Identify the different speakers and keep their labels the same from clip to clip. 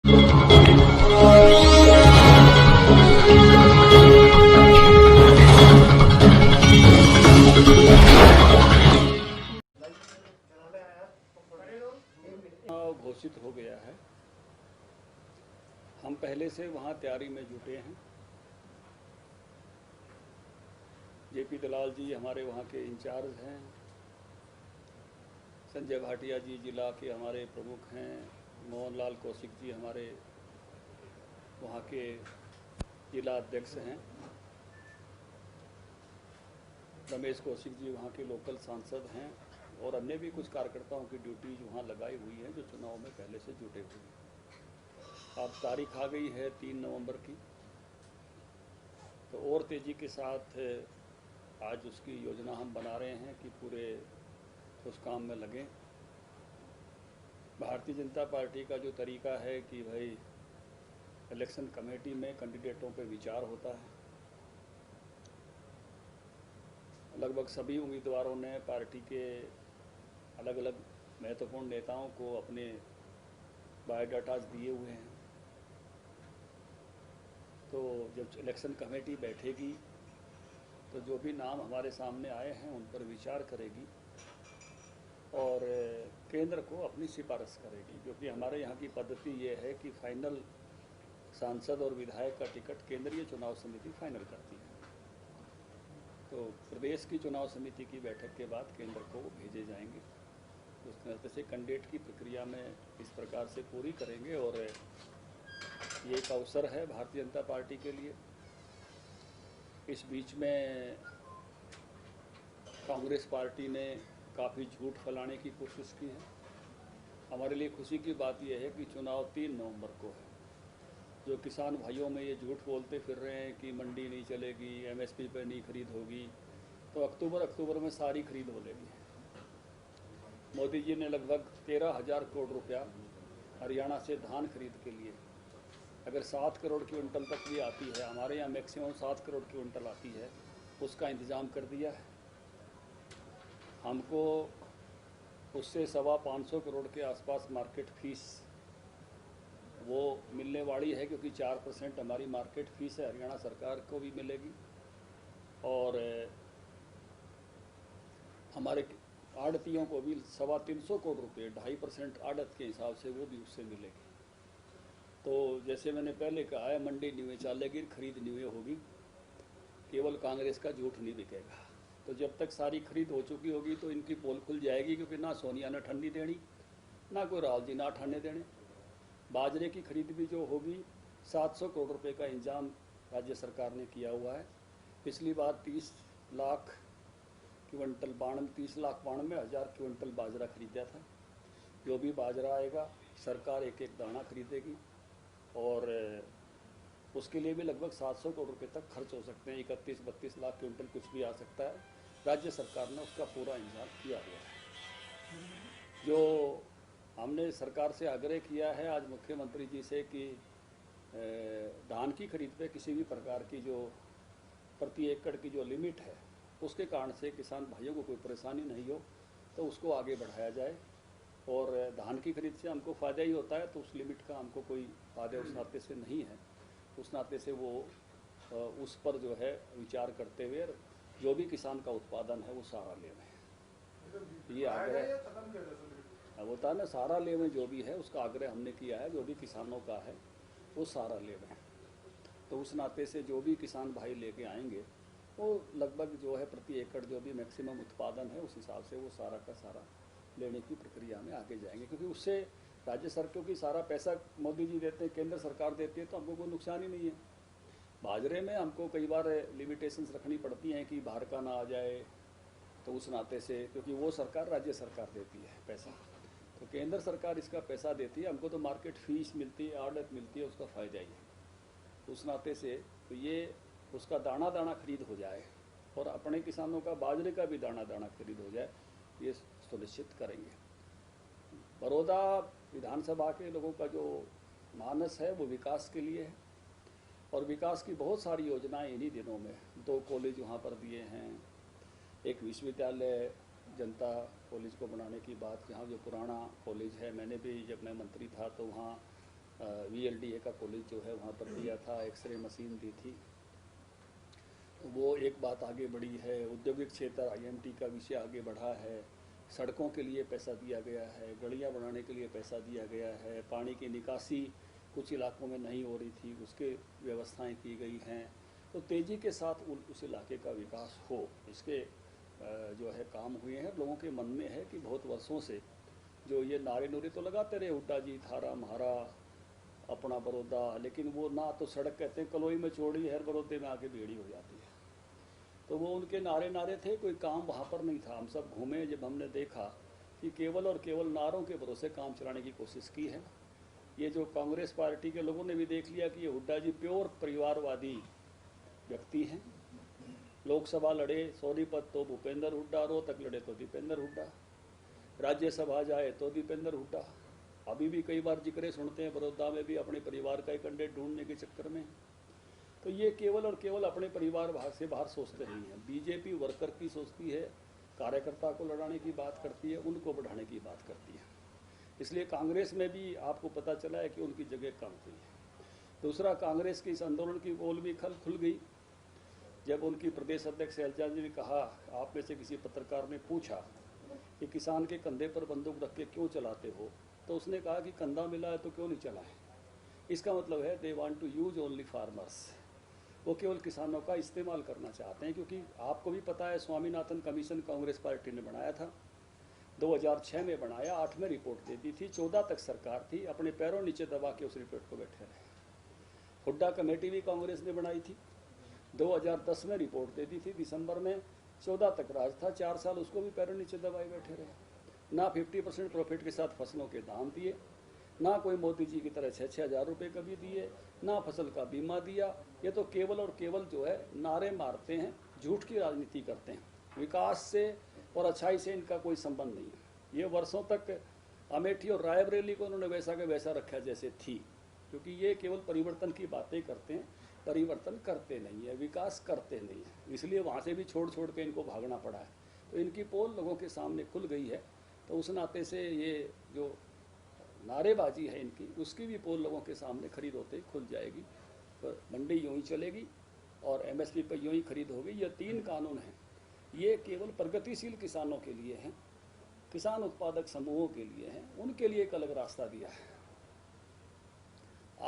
Speaker 1: घोषित हो गया है। हम पहले से वहां तैयारी में जुटे हैं। जेपी दलाल जी हमारे वहाँ के इंचार्ज हैं, संजय भाटिया जी जिला के हमारे प्रमुख हैं, मोहनलाल कौशिक जी हमारे वहाँ के जिला अध्यक्ष हैं, रमेश कौशिक जी वहाँ के लोकल सांसद हैं और अन्य भी कुछ कार्यकर्ताओं की ड्यूटीज वहाँ लगाई हुई हैं जो चुनाव में पहले से जुटे हुए हैं। अब तारीख आ गई है 3 नवंबर की, तो और तेज़ी के साथ आज उसकी योजना हम बना रहे हैं कि पूरे उस काम में लगें। भारतीय जनता पार्टी का जो तरीका है कि भाई इलेक्शन कमेटी में कैंडिडेटों पे विचार होता है। लगभग सभी उम्मीदवारों ने पार्टी के अलग अलग महत्वपूर्ण नेताओं को अपने बायोडाटाज दिए हुए हैं। तो जब इलेक्शन कमेटी बैठेगी तो जो भी नाम हमारे सामने आए हैं उन पर विचार करेगी और केंद्र को अपनी सिफारिश करेगी, क्योंकि हमारे यहाँ की पद्धति ये है कि फाइनल सांसद और विधायक का टिकट केंद्रीय चुनाव समिति फाइनल करती है। तो प्रदेश की चुनाव समिति की बैठक के बाद केंद्र को भेजे जाएंगे। उस तरह से कैंडिडेट की प्रक्रिया में इस प्रकार से पूरी करेंगे और ये एक अवसर है भारतीय जनता पार्टी के लिए। इस बीच में कांग्रेस पार्टी ने काफ़ी झूठ फैलाने की कोशिश की है। हमारे लिए खुशी की बात यह है कि चुनाव 3 नवंबर को है। जो किसान भाइयों में ये झूठ बोलते फिर रहे हैं कि मंडी नहीं चलेगी, एमएसपी पे नहीं खरीद होगी, तो अक्टूबर में सारी खरीद हो लेगी। मोदी जी ने लगभग 13,000 करोड़ रुपया हरियाणा से धान खरीद के लिए, अगर 7 करोड़ क्विंटल तक भी आती है, हमारे यहाँ मैक्सिमम 7 करोड़ क्विंटल आती है, उसका इंतज़ाम कर दिया है। हमको उससे 525 करोड़ के आसपास मार्केट फीस वो मिलने वाली है, क्योंकि 4% हमारी मार्केट फीस है, हरियाणा सरकार को भी मिलेगी और हमारे आड़तियों को भी 325 करोड़ रुपये 2.5% आड़त के हिसाब से वो भी उससे मिलेगी। तो जैसे मैंने पहले कहा है, मंडी न्यूए चलेगी, खरीद न्यूए होगी, केवल कांग्रेस का झूठ नहीं बिकेगा। तो जब तक सारी खरीद हो चुकी होगी तो इनकी पोल खुल जाएगी, क्योंकि ना सोनिया ने ठंडी देनी, ना कोई राहुल जी ना ठंडे देने। बाजरे की खरीद भी जो होगी 700 करोड़ रुपए का इंतजाम राज्य सरकार ने किया हुआ है। पिछली बार 30 लाख 92,000 क्विंटल बाजरा खरीदा था। जो भी बाजरा आएगा सरकार एक एक दाना खरीदेगी और उसके लिए भी लगभग 700 करोड़ रुपए तक खर्च हो सकते हैं। 31-32 लाख क्विंटल कुछ भी आ सकता है। राज्य सरकार ने उसका पूरा इंतजाम किया हुआ है। जो हमने सरकार से आग्रह किया है आज मुख्यमंत्री जी से कि धान की खरीद पे किसी भी प्रकार की जो प्रति एकड़ की जो लिमिट है उसके कारण से किसान भाइयों को कोई परेशानी नहीं हो, तो उसको आगे बढ़ाया जाए। और धान की खरीद से हमको फ़ायदा ही होता है, तो उस लिमिट का हमको कोई फ़ायदा उस नाते से नहीं है। उस नाते से वो उस पर जो है विचार करते हुए जो भी किसान का उत्पादन है वो सारा लेवें, ये आग्रह होता है ना। सारा लेवें जो भी है उसका आग्रह हमने किया है। जो भी किसानों का है वो सारा लेवें। तो उस नाते से जो भी किसान भाई लेके आएंगे वो लगभग जो है प्रति एकड़ जो भी मैक्सिमम उत्पादन है उस हिसाब से वो सारा का सारा लेने की प्रक्रिया में आगे जाएंगे, क्योंकि उससे राज्य सरकार की सारा पैसा मोदी जी देते हैं, केंद्र सरकार देती है, तो हमको कोई नुकसान ही नहीं है। बाजरे में हमको कई बार लिमिटेशंस रखनी पड़ती हैं कि बाहर का ना आ जाए, तो उस नाते से क्योंकि वो सरकार राज्य सरकार देती है पैसा, तो केंद्र सरकार इसका पैसा देती है, हमको तो मार्केट फीस मिलती है, आड़त मिलती है, उसका फ़ायदा ही है। उस नाते से तो ये उसका दाना दाना खरीद हो जाए और अपने किसानों का बाजरे का भी दाना दाना खरीद हो जाए, ये सुनिश्चित करेंगे। बड़ौदा विधानसभा के लोगों का जो मानस है वो विकास के लिए है और विकास की बहुत सारी योजनाएं इन्हीं दिनों में 2 कॉलेज वहाँ पर दिए हैं, एक विश्वविद्यालय जनता कॉलेज को बनाने की बात, जहाँ जो पुराना कॉलेज है, मैंने भी जब मैं मंत्री था तो वहाँ VLDA का कॉलेज जो है वहाँ पर दिया था, एक्सरे मशीन दी थी। वो एक बात आगे बढ़ी है। औद्योगिक क्षेत्र IMT का विषय आगे बढ़ा है। सड़कों के लिए पैसा दिया गया है, गलियाँ बनाने के लिए पैसा दिया गया है, पानी की निकासी कुछ इलाकों में नहीं हो रही थी, उसके व्यवस्थाएं की गई हैं। तो तेज़ी के साथ उस इलाके का विकास हो, इसके जो है काम हुए हैं। लोगों के मन में है कि बहुत वर्षों से जो ये नारे नूरे तो लगाते रहे, हुड्डा जी थारा म्हारा अपना बड़ौदा, लेकिन वो ना तो सड़क कहते हैं कलोई में चौड़ी है, बड़ौदे में आके बेड़ी हो जाती है। तो वो उनके नारे थे, कोई काम वहाँ पर नहीं था। हम सब घूमे, जब हमने देखा कि केवल और केवल नारों के भरोसे काम चलाने की कोशिश की है। ये जो कांग्रेस पार्टी के लोगों ने भी देख लिया कि ये हुड्डा जी प्योर परिवारवादी व्यक्ति हैं। लोकसभा लड़े सोनीपत तो भूपेंद्र हुड्डा, रोहतक लड़े तो दीपेंद्र हुड्डा, राज्यसभा जाए तो दीपेंद्र हुड्डा। अभी भी कई बार जिक्र सुनते हैं बड़ौदा में भी अपने परिवार का एक कैंडिडेट ढूंढने के चक्कर में। तो ये केवल और केवल अपने परिवार से बाहर सोचते नहीं हैं। बीजेपी वर्कर की सोचती है, कार्यकर्ता को लड़ाने की बात करती है, उनको बढ़ाने की बात करती है। इसलिए कांग्रेस में भी आपको पता चला है कि उनकी जगह कम हुई है। दूसरा, कांग्रेस की इस आंदोलन की पोल भी खुल गई जब उनकी प्रदेश अध्यक्ष शैलजा जी ने कहा, आप में से किसी पत्रकार ने पूछा कि किसान के कंधे पर बंदूक रख के क्यों चलाते हो, तो उसने कहा कि कंधा मिला है तो क्यों नहीं चलाएं। इसका मतलब है they want to use only farmers. वो केवल किसानों का इस्तेमाल करना चाहते हैं। क्योंकि आपको भी पता है स्वामीनाथन कमीशन कांग्रेस पार्टी ने बनाया था, 2006 में बनाया, 8 में रिपोर्ट दे दी थी, 14 तक सरकार थी, अपने पैरों नीचे दबा के उस रिपोर्ट को बैठे रहे। हुड्डा कमेटी भी कांग्रेस ने बनाई थी, 2010 में रिपोर्ट दे दी थी, दिसंबर में, 14 तक राज था, 4 साल उसको भी पैरों नीचे दबाए बैठे रहे। ना 50% प्रॉफिट के साथ फसलों के दाम दिए, ना कोई मोदी जी की तरह 6-6 हज़ार रुपये कभी दिए, ना फसल का बीमा दिया। ये तो केवल और केवल जो है नारे मारते हैं, झूठ की राजनीति करते हैं। विकास से और अच्छाई से इनका कोई संबंध नहीं है। ये वर्षों तक अमेठी और रायबरेली को उन्होंने वैसा के वैसा रखा जैसे थी, क्योंकि ये केवल परिवर्तन की बातें करते हैं, परिवर्तन करते नहीं है, विकास करते नहीं है। इसलिए वहाँ से भी छोड़ छोड़ के इनको भागना पड़ा है। तो इनकी पोल लोगों के सामने खुल गई है। तो उस नाते से ये जो नारेबाजी है इनकी, उसकी भी पोल लोगों के सामने खरीद होते ही खुल जाएगी। तो मंडी यूँ ही चलेगी और MSP पर यूँ ही खरीद होगी। ये 3 कानून हैं, ये केवल प्रगतिशील किसानों के लिए हैं, किसान उत्पादक समूहों के लिए हैं, उनके लिए एक अलग रास्ता दिया है।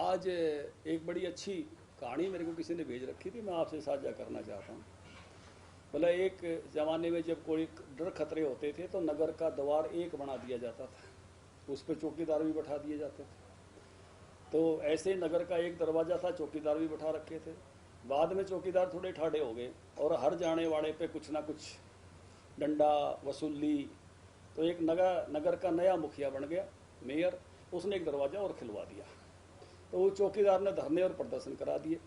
Speaker 1: आज एक बड़ी अच्छी कहानी मेरे को किसी ने भेज रखी थी, मैं आपसे साझा करना चाहता हूँ। बोला एक ज़माने में जब कोई डर खतरे होते थे तो नगर का द्वार एक बना दिया जाता था, उस पर चौकीदार भी बैठा दिए जाते थे। तो ऐसे नगर का एक दरवाज़ा था, चौकीदार भी बैठा रखे थे। बाद में चौकीदार थोड़े ठाड़े हो गए और हर जाने वाले पे कुछ ना कुछ डंडा वसूली। तो एक नगर का नया मुखिया बन गया, मेयर, उसने एक दरवाज़ा और खिलवा दिया। तो वो चौकीदार ने धरने और प्रदर्शन करा दिए।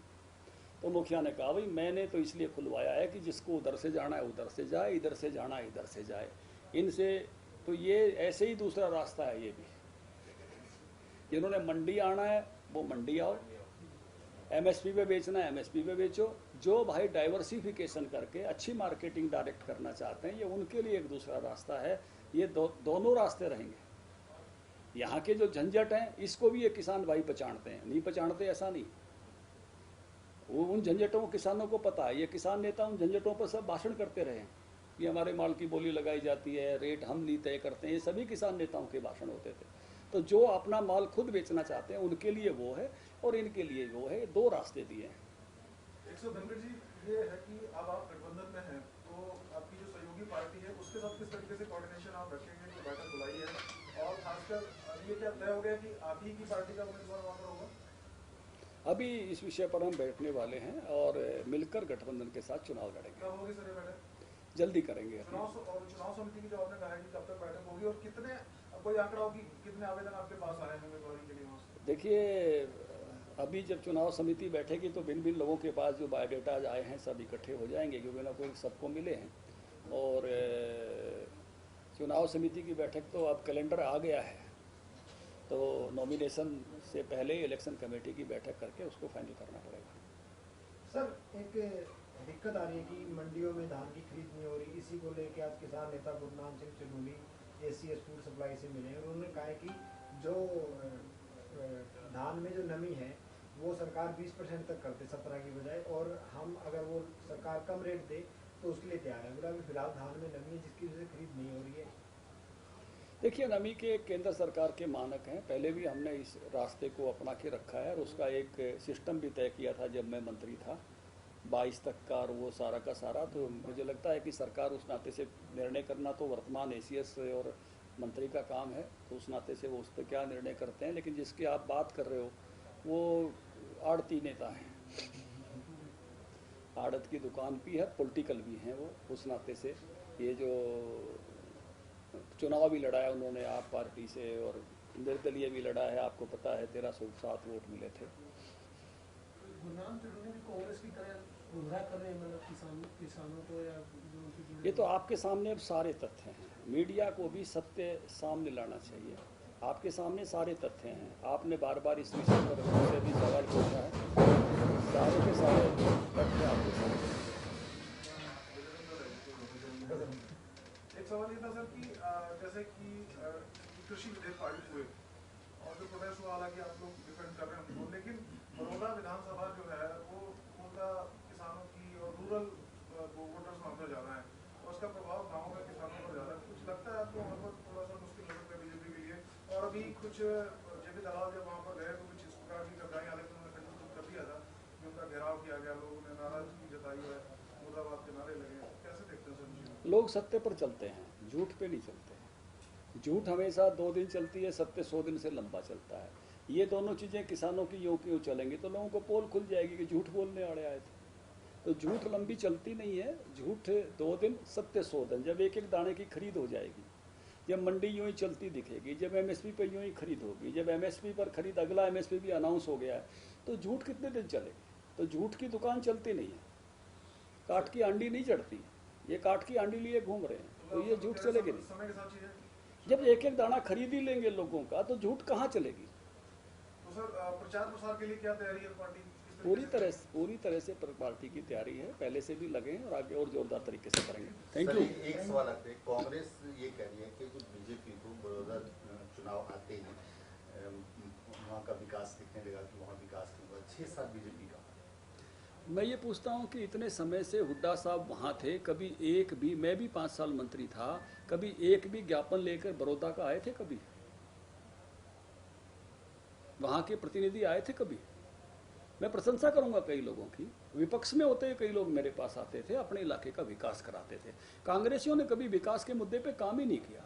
Speaker 1: तो मुखिया ने कहा, भाई मैंने तो इसलिए खुलवाया है कि जिसको उधर से जाना है उधर से जाए, इधर से जाना है इधर से जाए। इनसे तो ये ऐसे ही दूसरा रास्ता है। ये भी जिन्होंने मंडी आना है वो मंडी आओ, MSP पे बेचना है MSP पे बेचो। जो भाई डाइवर्सिफिकेशन करके अच्छी मार्केटिंग डायरेक्ट करना चाहते हैं, ये उनके लिए एक दूसरा रास्ता है। ये दोनों रास्ते रहेंगे। यहाँ के जो झंझट हैं इसको भी ये किसान भाई पहचानते हैं, नहीं पहचानते ऐसा नहीं। वो उन झंझटों को किसानों को पता है। ये किसान नेता उन झंझटों पर सब भाषण करते रहे हैं कि हमारे माल की बोली लगाई जाती है, रेट हम नहीं तय करते हैं। ये सभी किसान नेताओं के भाषण होते थे। तो जो अपना माल खुद बेचना चाहते हैं उनके लिए वो है और इनके लिए वो है। 2 रास्ते दिए हैं।
Speaker 2: 100 जी, ये है कि अब आप गठबंधन में हैं, तो आपकी जो सहयोगी पार्टी है उसके साथ किस तरीके से कोऑर्डिनेशन आप रखेंगे, जो बैठक बुलाई है, और खासकर ये क्या तय हो गया कि आप ही की पार्टी का उम्मीदवार वहाँ पर होगा?
Speaker 1: अभी इस विषय पर हम बैठने वाले हैं और मिलकर गठबंधन के साथ चुनाव लड़ेंगे।
Speaker 2: कब होगी सर ये बैठक?
Speaker 1: जल्दी करेंगे।
Speaker 2: चुनाव समिति की जो आपने कहा है कि कब तक बैठक होगी, और कितने, कोई आंकड़ा होगी कितने आवेदन आपके पास आए हैं उम्मीदवारी के लिए वहाँ से?
Speaker 1: देखिए, अभी जब चुनाव समिति बैठेगी तो भिन्न भिन्न लोगों के पास जो बायोडेटाज आए हैं सब इकट्ठे हो जाएंगे, क्योंकि ना कोई सबको मिले हैं। और चुनाव समिति की बैठक तो अब कैलेंडर आ गया है, तो नॉमिनेशन से पहले इलेक्शन कमेटी की बैठक करके उसको फाइनल करना पड़ेगा।
Speaker 3: सर, एक दिक्कत आ रही है कि मंडियों में धान की खरीद नहीं हो रही। इसी को लेकर आज किसान नेता Gurnam Singh Chanuli ACS food supply से मिले और उन्होंने कहा है कि जो धान में जो नमी है वो सरकार 20% तक करते 17 की बजाय, और हम अगर वो सरकार कम रेट दे तो उसके लिए तैयार है। बोला अभी फिलहाल धान में नमी है जिसकी वजह से खरीद नहीं हो रही है।
Speaker 1: देखिए, नमी के केंद्र सरकार के मानक हैं, पहले भी हमने इस रास्ते को अपना के रखा है और उसका एक सिस्टम भी तय किया था जब मैं मंत्री था 22 तक का, और वो सारा का सारा। तो मुझे लगता है कि सरकार उस नाते से निर्णय करना तो वर्तमान एसीएस और मंत्री का काम है, तो उस नाते से वो उस पर क्या निर्णय करते हैं। लेकिन जिसकी आप बात कर रहे हो वो आड़ती नेता हैं, आड़त की दुकान भी है, पॉलिटिकल भी हैं वो। उस नाते से ये जो चुनाव भी लड़ा है उन्होंने आप पार्टी से, और निर्दलीय भी लड़ा है, आपको पता है 1307 वोट मिले थे।
Speaker 4: गुरनाम चढ़ने की कांग्रेस की तरह गुमराह कर रहे हैं, मतलब किसानों को, या जो
Speaker 1: ये तो आपके सामने अब सारे तथ्य हैं, मीडिया को भी सत्य सामने लाना चाहिए। आपके सामने सारे तथ्य हैं, आपने बार बार इस विषय पर मुझसे भी सवाल पूछा है, सारे के सारे तथ्य आपके सामने।
Speaker 2: एक सवाल ये था सर कि जैसे कि कृषि विधेयक पारित हुए और जो प्रोटेस्ट हुआ, हालांकि आप लोग डिफेंड कर रहे हैं उनको, लेकिन बड़ौदा विधानसभा जो है वो पूरा किसानों की और रूरल वोटर्स में अंदर ज्यादा है और उसका प्रभाव गाँव के किसानों पर ज्यादा है। कुछ लगता है आपको वहाँ पर थोड़ा सा मुश्किल हो सकता है बीजेपी के लिए? और अभी कुछ जेपी दलाल जब वहाँ पर गए तो कुछ इस प्रकार की घटनाएं, हालांकि उन्होंने खंडित कर दिया था कि उनका घेराव किया गया, लोगों ने नाराजगी जताई है, मुर्दाबाद के नारे लगे। कैसे देखते हैं सर?
Speaker 1: लोग सत्य पर चलते हैं, झूठ पे नहीं चलते हैं। झूठ हमेशा 2 दिन चलती है, सत्य 100 दिन से लंबा चलता है। ये दोनों चीज़ें किसानों की यूँ की यूँ चलेंगी तो लोगों को पोल खुल जाएगी कि झूठ बोलने आड़े आए थे। तो झूठ लंबी चलती नहीं है, झूठ 2 दिन, सत्य 100 दिन। जब एक एक दाने की खरीद हो जाएगी, जब मंडी यूँ ही चलती दिखेगी, जब एमएसपी पर यूँ ही खरीद होगी, जब एमएसपी पर खरीद अगला एमएसपी भी अनाउंस हो गया है, तो झूठ कितने दिन चलेगी? तो झूठ की दुकान चलती नहीं है, काट की आंडी नहीं चढ़ती। ये काट की आंडी लिए घूम रहे हैं, तो ये झूठ चलेगी नहीं।
Speaker 2: समय के साथ चीजें
Speaker 1: जब एक एक दाना खरीद ही लेंगे लोगों का, तो झूठ कहाँ चलेगी?
Speaker 2: तो सर प्रचार प्रसार के लिए क्या तैयारी है पार्टी?
Speaker 1: पूरी तरह से पार्टी की तैयारी है, पहले से भी लगे हैं और आगे और जोरदार तरीके से करेंगे। Thank you.
Speaker 5: एक सवाल आते हैं, कांग्रेस ये कह रही है कि जो बीजेपी को बड़ौदा चुनाव आते ही वहाँ का विकास दिखने लगा कि वहाँ विकास होगा। 6 साल बीजेपी का।
Speaker 1: मैं ये पूछता हूँ कि इतने समय से हुड्डा साहब वहाँ थे, कभी एक भी, मैं भी 5 साल मंत्री था, कभी एक भी ज्ञापन लेकर बड़ौदा का आए थे? कभी वहाँ के प्रतिनिधि आए थे? कभी? मैं प्रशंसा करूंगा कई लोगों की, विपक्ष में होते कई लोग मेरे पास आते थे, अपने इलाके का विकास कराते थे। कांग्रेसियों ने कभी विकास के मुद्दे पे काम ही नहीं किया।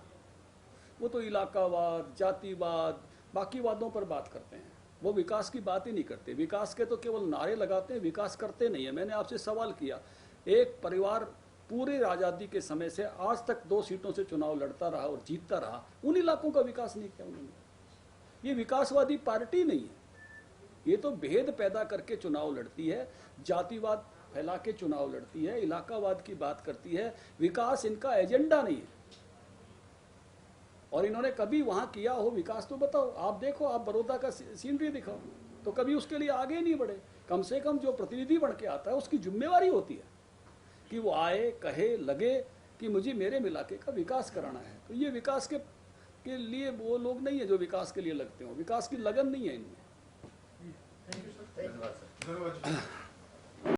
Speaker 1: वो तो इलाकावाद, जातिवाद, बाकी वादों पर बात करते हैं, वो विकास की बात ही नहीं करते। विकास के तो केवल नारे लगाते हैं, विकास करते नहीं है। मैंने आपसे सवाल किया, एक परिवार पूरे आज़ादी के समय से आज तक 2 सीटों से चुनाव लड़ता रहा और जीतता रहा, उन इलाकों का विकास नहीं किया उन्होंने। ये विकासवादी पार्टी नहीं है, ये तो भेद पैदा करके चुनाव लड़ती है, जातिवाद फैला के चुनाव लड़ती है, इलाकावाद की बात करती है। विकास इनका एजेंडा नहीं है, और इन्होंने कभी वहां किया हो विकास तो बताओ। आप देखो, आप बड़ौदा का सीनरी दिखाओ, तो कभी उसके लिए आगे नहीं बढ़े। कम से कम जो प्रतिनिधि बन के आता है उसकी जिम्मेवारी होती है कि वो आए, कहे, लगे कि मुझे मेरे इलाके का विकास कराना है। तो ये विकास के लिए वो लोग नहीं है जो विकास के लिए लगते हो, विकास की लगन नहीं है इनमें।
Speaker 2: धन्यवाद सर।